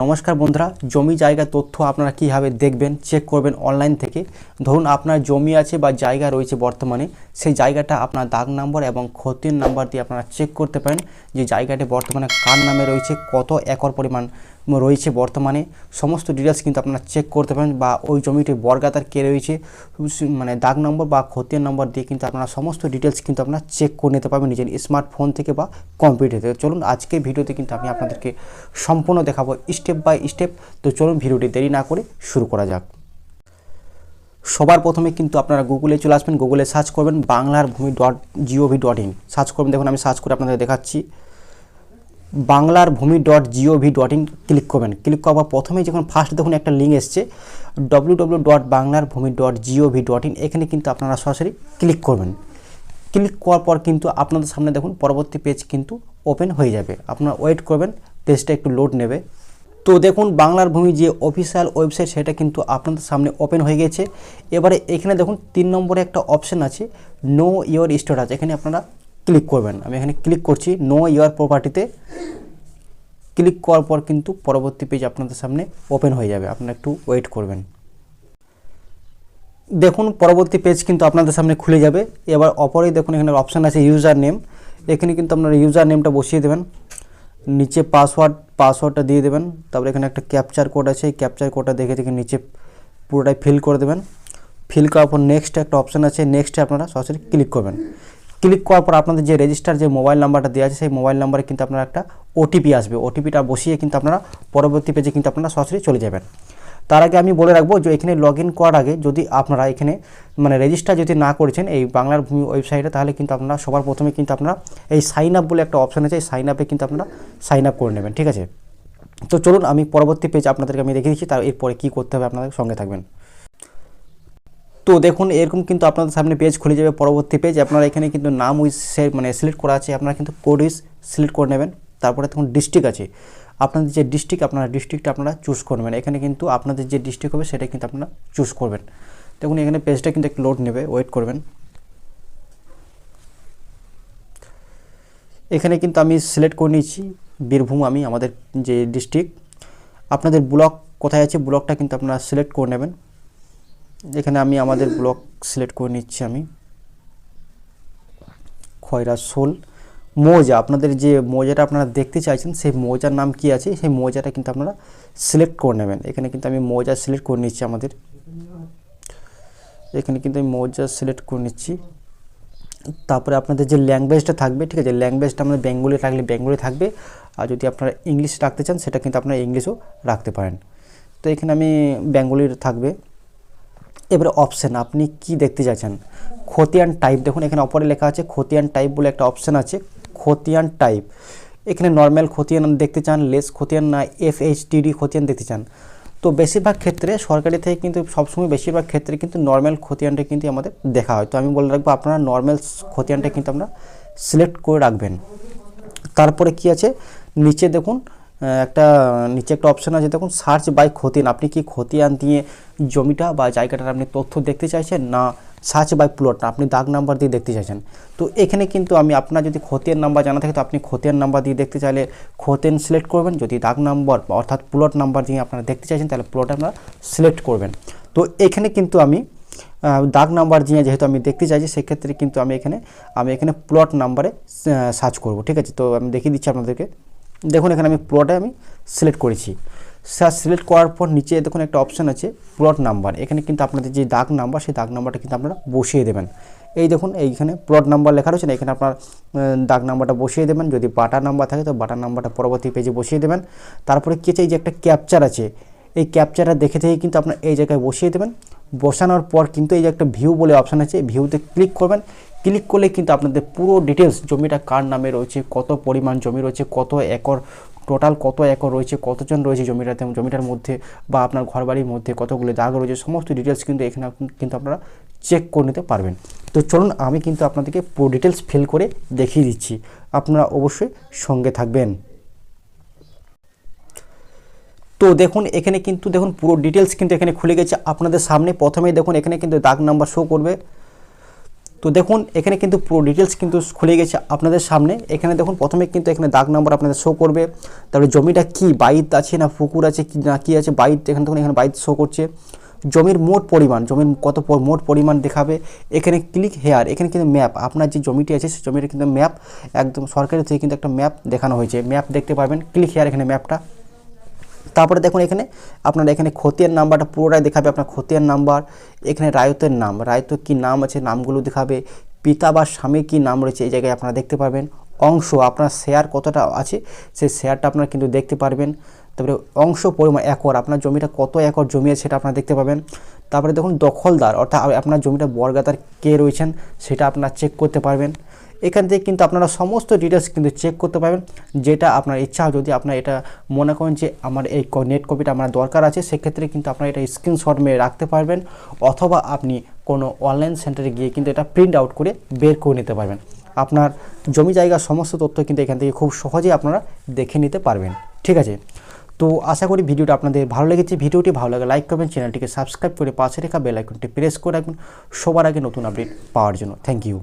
নমস্কার বন্ধুরা, জমি জায়গা তথ্য আপনারা কীভাবে দেখবেন, চেক করবেন অনলাইন থেকে। ধরুন আপনার জমি আছে বা জায়গা রয়েছে বর্তমানে, সেই জায়গাটা আপনার দাগ নম্বর এবং খতিয়ান নাম্বার দিয়ে আপনারা চেক করতে পারেন যে জায়গাটি বর্তমানে কার নামে রয়েছে, কত একর পরিমাণ রয়েছে বর্তমানে, সমস্ত ডিটেলস কিন্তু আপনারা চেক করতে পারেন। বা ওই জমিটি বর্গাতার কে রয়েছে, মানে দাগ নম্বর বা খতিয়ান নম্বর দিয়ে কিন্তু আপনারা সমস্ত ডিটেলস কিন্তু আপনারা চেক করে নিতে পারবেন নিজের স্মার্টফোন থেকে বা কম্পিউটার থেকে। চলুন আজকের ভিডিওতে কিন্তু আমি আপনাদেরকে সম্পূর্ণ দেখাবো স্টেপ বাই স্টেপ। তো চলুন ভিডিওটি দেরি না করে শুরু করা যাক। সবার প্রথমে কিন্তু আপনারা গুগলে চলে আসবেন, গুগলে সার্চ করবেন banglarbhumi.gov.in সার্চ করবেন। দেখুন আমি সার্চ করে আপনাদের দেখাচ্ছি। banglarbhumi.gov.in ক্লিক করবেন। ক্লিক করার পর প্রথমেই যখন ফার্স্ট দেখুন একটা লিঙ্ক এসছে www.banglarbhumi.gov.in, এখানে কিন্তু আপনারা সরাসরি ক্লিক করবেন। ক্লিক করার পর কিন্তু আপনাদের সামনে দেখুন পরবর্তী পেজ কিন্তু ওপেন হয়ে যাবে। আপনারা ওয়েট করবেন, পেজটা একটু লোড নেবে। তো দেখুন বাংলার ভূমি যে অফিসিয়াল ওয়েবসাইট সেটা কিন্তু আপনাদের সামনে ওপেন হয়ে গেছে। এবারে এখানে দেখুন 3 নম্বরে একটা অপশান আছে নো ইওর স্ট্যাটাস, এখানে আপনারা ক্লিক করবেন। আমি এখানে ক্লিক করছি নো ইওর প্রপার্টিতে। ক্লিক করার পর কিন্তু পরবর্তী পেজ আপনাদের সামনে ওপেন হয়ে যাবে, আপনারা একটু ওয়েট করবেন। দেখুন পরবর্তী পেজ কিন্তু আপনাদের সামনে খুলে যাবে। এবার অপরেই দেখুন এখানে অপশান আছে ইউজার নেম, এখানে কিন্তু আপনারা ইউজার নেমটা বসিয়ে দেবেন। নিচে পাসওয়ার্ডটা দিয়ে দেবেন। তারপরে এখানে একটা ক্যাপচার কোড আছে, এই ক্যাপচার কোডটা দেখে নিচে পুরোটাই ফিল করে দেবেন। ফিল করার পর নেক্সট একটা অপশান আছে, নেক্সটে আপনারা সরাসরি ক্লিক করবেন। ক্লিক করার পর আপনাদের যে রেজিস্টার যে মোবাইল নাম্বারটা দেওয়া আছে সেই মোবাইল নাম্বারে কিন্তু আপনারা একটা ওটিপি আসবে, ওটিপিটা বসিয়ে কিন্তু আপনারা পরবর্তী পেজে কিন্তু আপনারা সরাসরি চলে যাবেন। তার আগে আমি বলে রাখবো যে এখানে লগ ইন করার আগে যদি আপনারা এখানে মানে রেজিস্টার যদি না করেছেন এই বাংলার ভূমি ওয়েবসাইটে, তাহলে কিন্তু আপনারা সবার প্রথমে কিন্তু আপনারা এই সাইন আপ বলে একটা অপশান আছে, এই সাইন আপে কিন্তু আপনারা সাইন আপ করে নেবেন, ঠিক আছে। তো চলুন আমি পরবর্তী পেজ আপনাদেরকে আমি দেখিয়ে দিচ্ছি, তার এরপরে কী করতে হবে আপনাদের সঙ্গে থাকবেন। তো দেখুন এরকম কিন্তু আপনাদের সামনে পেজ খুলে যাবে। পরবর্তী পেজ আপনারা এখানে কিন্তু নাম উইজ মানে সিলেক্ট করা আছে, আপনারা কিন্তু কোড উইজ সিলেক্ট করে নেবেন। তারপরে দেখুন ডিস্ট্রিক্ট আছে, আপনাদের যে ডিস্ট্রিক্ট আপনারা ডিস্ট্রিক্টটা আপনারা চুজ করবেন। এখানে কিন্তু আপনাদের যে ডিস্ট্রিক্ট হবে সেটা কিন্তু আপনারা চুজ করবেন। দেখুন এখানে পেজটা কিন্তু একটু লোড নেবে, ওয়েট করবেন। এখানে কিন্তু আমি সিলেক্ট করে নিচ্ছি বীরভূম, আমি আমাদের যে ডিস্ট্রিক্ট। আপনাদের ব্লক কোথায় আছে ব্লকটা কিন্তু আপনারা সিলেক্ট করে নেবেন। এখানে আমি আমাদের ব্লক সিলেক্ট করে নিচ্ছি আমি, খয়রাশোল। মৌজা, আপনাদের যে মৌজাটা আপনারা দেখতে চাইছেন সেই মৌজার নাম কি আছে সেই মৌজাটা কিন্তু আপনারা সিলেক্ট করে নেবেন। এখানে কিন্তু আমি মৌজা সিলেক্ট করে নিচ্ছি আমাদের, এখানে কিন্তু আমি মৌজা সিলেক্ট করে নিচ্ছি। তারপরে আপনাদের যে ল্যাঙ্গুয়েজটা থাকবে, ঠিক আছে, ল্যাঙ্গুয়েজটা আমাদের বেঙ্গলি রাখলে বেঙ্গলি থাকবে, আর যদি আপনারা ইংলিশ রাখতে চান সেটা কিন্তু আপনারা ইংলিশও রাখতে পারেন। তো এখানে আমি বেঙ্গলির থাকবে। এবারে অপশান আপনি কি দেখতে চাইছেন, খতিয়ান টাইপ, দেখুন এখানে অপরে লেখা আছে খতিয়ান টাইপ বলে একটা অপশান আছে, খতিয়ান টাইপ। এখানে নর্মাল খতিয়ান দেখতে চান, লেস খতিয়ান না FHDD খতিয়ান দেখতে চান। তো বেশিরভাগ ক্ষেত্রে সরকারি থেকে কিন্তু সবসময় বেশিরভাগ ক্ষেত্রে কিন্তু নর্মাল খতিয়ানটা কিন্তু আমাদের দেখা হয়। তো আমি বলে রাখবো আপনারা নর্মাল খতিয়ানটা কিন্তু আপনারা সিলেক্ট করে রাখবেন। তারপরে কি আছে নিচে দেখুন নিচে একটা অপশান আছে, দেখুন সার্চ বাই খতিয়ান। আপনি কি খতিয়ান দিয়ে জমিটা বা জায়গাটার আপনি তথ্য দেখতে চাইছেন, না সার্চ বাই প্লট আপনি দাগ নাম্বার দিয়ে দেখতে চাইছেন। তো এখানে কিন্তু আমি আপনার যদি খতিয়ান নাম্বার জানা থাকে তো আপনি খতিয়ান নাম্বার দিয়ে দেখতে চাইলে খতিয়ান সিলেক্ট করবেন। যদি দাগ নাম্বার অর্থাৎ প্লট নাম্বার দিয়ে আপনারা দেখতে চাইছেন তাহলে প্লট আপনারা সিলেক্ট করবেন। তো এখানে কিন্তু আমি দাগ নাম্বার দিয়ে যেহেতু আমি দেখতে চাইছি সেক্ষেত্রে কিন্তু আমি এখানে প্লট নাম্বারে সার্চ করব, ঠিক আছে। তো আমি দেখিয়ে দিচ্ছি আপনাদেরকে। দেখুন এখানে আমি প্লটে আমি সিলেক্ট করেছি। সিলেক্ট করার পর নিচে দেখুন একটা অপশান আছে প্লট নাম্বার, এখানে কিন্তু আপনাদের যে দাগ নাম্বার সেই দাগ নাম্বারটা কিন্তু আপনারা বসিয়ে দেবেন। এই দেখুন এইখানে প্লট নাম্বার লেখা রয়েছে না, এখানে আপনার দাগ নাম্বারটা বসিয়ে দেবেন। যদি বাটা নাম্বার থাকে তো বাটা নাম্বারটা পরবর্তী পেজে বসিয়ে দেবেন। তারপরে কি আছে এই যে একটা ক্যাপচার আছে, এই ক্যাপচারটা দেখে থেকে কিন্তু আপনার এই জায়গায় বসিয়ে দেবেন। বসানোর পর কিন্তু এই যে একটা ভিউ বলে অপশান আছে, ভিউতে ক্লিক করবেন। ক্লিক করলে কিন্তু আপনাদের পুরো ডিটেলস জমিটা কার নামে রয়েছে, কত পরিমাণ জমি রয়েছে, কত একর টোটাল কত একর রয়েছে, কতজন রয়েছে জমিটার মধ্যে, বা আপনার ঘরবাড়ির মধ্যে কতগুলো দাগ রয়েছে, সমস্ত ডিটেলস কিন্তু এখানে কিন্তু আপনারা চেক করে নিতে পারবেন। তো চলুন আমি কিন্তু আপনাদেরকে পুরো ডিটেলস ফিল করে দেখিয়ে দিচ্ছি, আপনারা অবশ্যই সঙ্গে থাকবেন। তো দেখুন এখানে কিন্তু দেখুন পুরো ডিটেলস কিন্তু এখানে খুলে গেছে আপনাদের সামনে। প্রথমেই দেখুন এখানে কিন্তু দাগ নাম্বার শো করবে, তো দেখুন এখানে কিন্তু পুরো ডিটেলস কিন্তু খুলে গেছে আপনাদের সামনে। এখানে দেখুন প্রথমে কিন্তু এখানে দাগ নাম্বার আপনাদের শো করবে, তারপরে জমিটা কি বাইত আছে না পুকুর আছে কি না কি আছে বাইত, এখানে দেখুন এখানে বাইত শো করছে। জমির মোট পরিমাণ, জমির কত মোট পরিমাণ দেখাবে। এখানে ক্লিক হেয়ার, এখানে কিন্তু ম্যাপ, আপনার যে জমিটি আছে সেই জমির কিন্তু ম্যাপ একদম সরকারি থেকে কিন্তু একটা ম্যাপ দেখানো হয়েছে, ম্যাপ দেখতে পারবেন। ক্লিক হেয়ার এখানে ম্যাপটা। তারপরে দেখুন এখানে আপনারা এখানে খতিয়ান নাম্বারটা পুরোটাই দেখাবে, আপনার খতিয়ান নাম্বার। এখানে রায়তের নাম, রায়তের কী নাম আছে নামগুলো দেখাবে। পিতা বা স্বামীর কী নাম রয়েছে এই জায়গায় আপনারা দেখতে পারবেন। অংশ, আপনার শেয়ার কতটা আছে সেই শেয়ারটা আপনারা কিন্তু দেখতে পারবেন। তারপরে অংশ পরিমাণ একর, আপনার জমিটা কত একর জমি আছে সেটা আপনারা দেখতে পাবেন। তারপরে দেখুন দখলদার, অর্থাৎ আপনার জমিটা বর্গাদার কে রয়েছেন সেটা আপনারা চেক করতে পারবেন। এখান থেকে কিন্তু আপনারা সমস্ত ডিটেলস কিন্তু চেক করতে পারবেন, যেটা আপনার ইচ্ছা। যদি আপনার এটা মনে করেন যে আমার এই নেট কপিটা আমার দরকার আছে, সেক্ষেত্রে কিন্তু আপনারা এটা স্ক্রিনশট মেরে রাখতে পারবেন, অথবা আপনি কোনো অনলাইন সেন্টারে গিয়ে কিন্তু এটা প্রিন্ট আউট করে বের করে নিতে পারবেন। আপনার জমি জায়গার সমস্ত তথ্য কিন্তু এখান থেকে খুব সহজেই আপনারা দেখে নিতে পারবেন। ঠিক আছে, তো আশা করি ভিডিওটা আপনাদের ভালো লেগেছে। ভিডিওটি ভালো লাগে লাইক করবেন, চ্যানেলটিকে সাবস্ক্রাইব করে পাশে রেখা বেল আইকনটি প্রেস করে রাখবেন সবার আগে নতুন আপডেট পাওয়ার জন্য। Thank you.